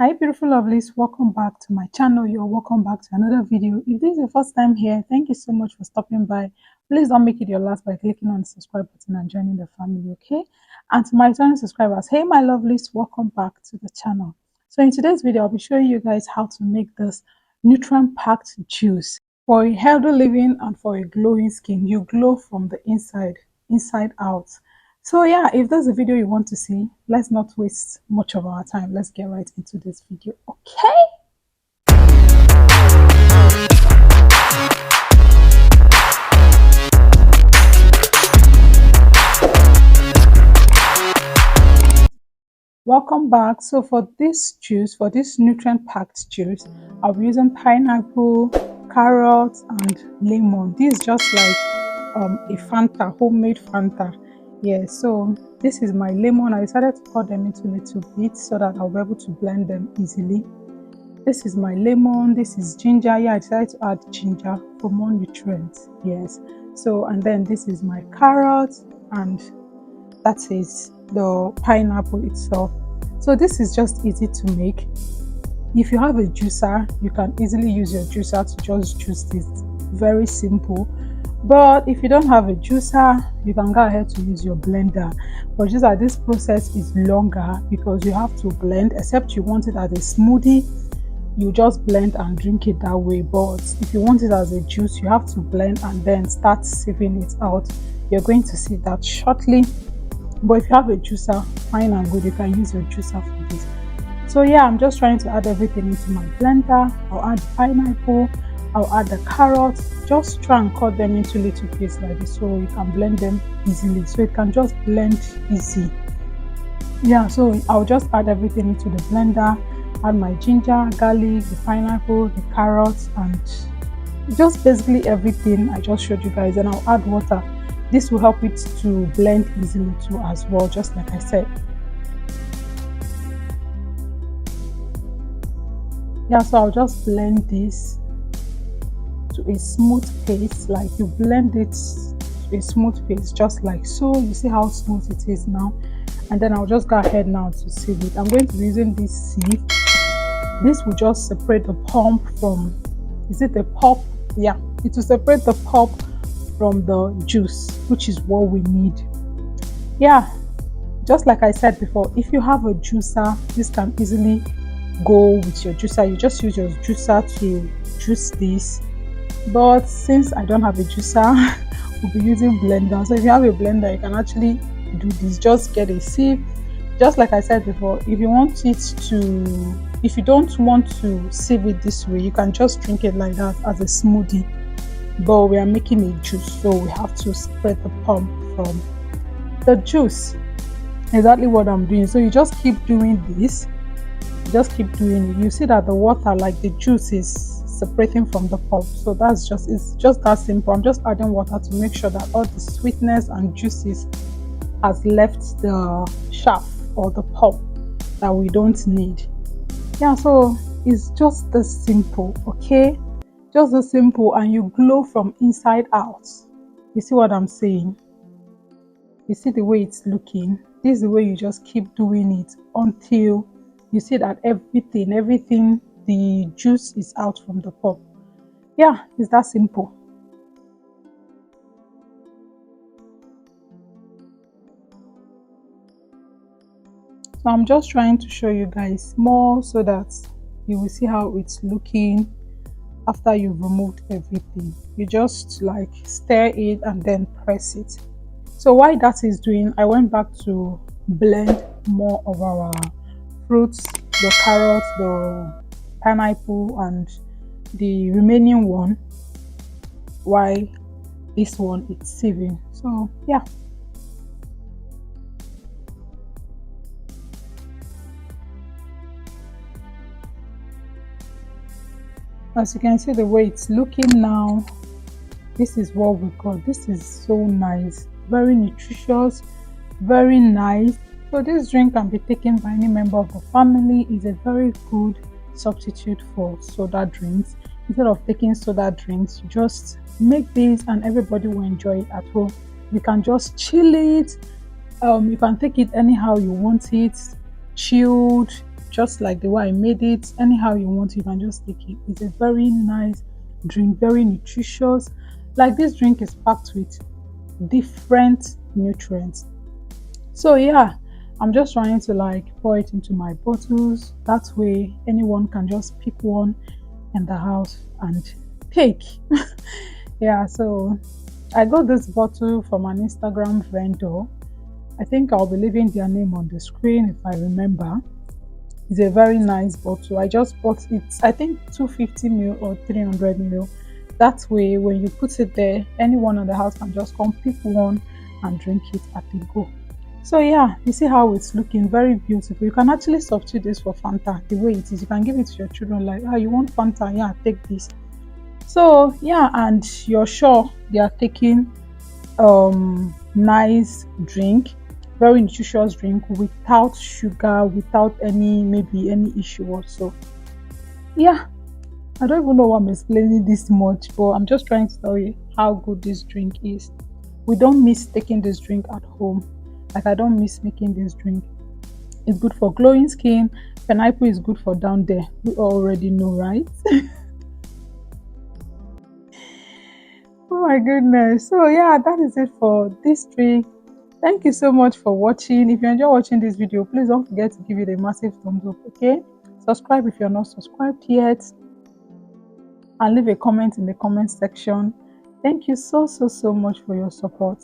Hi beautiful lovelies, welcome back to my channel. You're welcome back to another video. If this is your first time here, thank you so much for stopping by. Please don't make it your last by clicking on the subscribe button and joining the family, okay? And to my returning subscribers, hey my lovelies, welcome back to the channel. So in today's video, I'll be showing you guys how to make this nutrient packed juice for a healthy living and for a glowing skin. You glow from the inside out. So yeah, if there's a video you want to see, let's not waste much of our time. Let's get right into this video, okay? Welcome back. So for this juice, for this nutrient packed juice, I'll be using pineapple, carrots and lemon. This is just like a Fanta, homemade Fanta. Yeah, so this is my lemon. I decided to cut them into little bits so that I'll be able to blend them easily. This is my lemon. This is ginger. Yeah, I decided to add ginger for more nutrients. Yes. So, and then this is my carrot, and that is the pineapple itself. So this is just easy to make. If you have a juicer, you can easily use your juicer to just juice this. Very simple. But if you don't have a juicer, you can go ahead to use your blender. But just that this process is longer because you have to blend, except you want it as a smoothie, you just blend and drink it that way. But if you want it as a juice, you have to blend and then start sieving it out. You're going to see that shortly. But if you have a juicer, fine and good, you can use your juicer for this. So yeah, I'm just trying to add everything into my blender. I'll add the pineapple, I'll add the carrots. Just try and cut them into little pieces like this so you can blend them easily, so it can just blend easy. Yeah, so I'll just add everything into the blender, add my ginger, garlic, the pineapple, the carrots, and just basically everything I just showed you guys. And I'll add water. This will help it to blend easily too as well, just like I said. Yeah, so I'll just blend this to a smooth paste. Like you blend it to a smooth paste just like so. You see how smooth it is now. And then I'll just go ahead now to sieve it. I'm going to be using this sieve. This will just separate the pulp from, is it the pulp? Yeah, it will separate the pulp from the juice, which is what we need. Yeah, just like I said before, if you have a juicer, this can easily go with your juicer. You just use your juicer to juice this. But since I don't have a juicer, we'll be using blender. So if you have a blender, you can actually do this. Just get a sieve. Just like I said before, if you want it to, if you don't want to sieve it this way, you can just drink it like that as a smoothie. But we are making a juice, so we have to spread the pulp from the juice. Exactly what I'm doing. So you just keep doing this, just keep doing it. You see that the water, like the juice, is separating from the pulp. So that's just, it's just that simple. I'm just adding water to make sure that all the sweetness and juices has left the shaft or the pulp that we don't need. Yeah, so it's just this simple, okay? Just as simple, and you glow from inside out. You see what I'm saying? You see the way it's looking? This is the way you just keep doing it until you see that everything, the juice is out from the pulp. Yeah, it's that simple. So I'm just trying to show you guys more so that you will see how it's looking after you've removed everything. You just like stir it and then press it. So while that is doing, I went back to blend more of our fruits, the carrots, the pineapple, and the remaining one, while this one is sieving. So yeah, as you can see the way it's looking now, this is what we got. This is so nice, very nutritious, very nice. So this drink can be taken by any member of the family. It's a very good substitute for soda drinks. Instead of taking soda drinks, you just make this and everybody will enjoy it at home. You can just chill it. You can take it anyhow you want it, chilled, just like the way I made it. Anyhow you want, you can just take it. It's a very nice drink, very nutritious. Like this drink is packed with different nutrients. So yeah, I'm just trying to like pour it into my bottles. That way anyone can just pick one in the house and take. Yeah, so I got this bottle from an Instagram vendor. I think I'll be leaving their name on the screen if I remember. It's a very nice bottle. I just bought it, I think 250 ml or 300 ml. That way, when you put it there, anyone in the house can just come pick one and drink it at a go. So yeah, you see how it's looking very beautiful. You can actually substitute this for Fanta the way it is. You can give it to your children like, ah, you want Fanta? Yeah, take this. So yeah, and you're sure they are taking nice drink, very nutritious drink without sugar, without any maybe any issue also. Yeah, I don't even know why I'm explaining this much, but I'm just trying to tell you how good this drink is. We don't miss taking this drink at home. Like I don't miss making this drink. It's good for glowing skin. Pineapple is good for down there. We already know, right? Oh my goodness. So yeah, that is it for this drink. Thank you so much for watching. If you enjoy watching this video, please don't forget to give it a massive thumbs up, okay? Subscribe if you're not subscribed yet, and leave a comment in the comment section. Thank you so much for your support.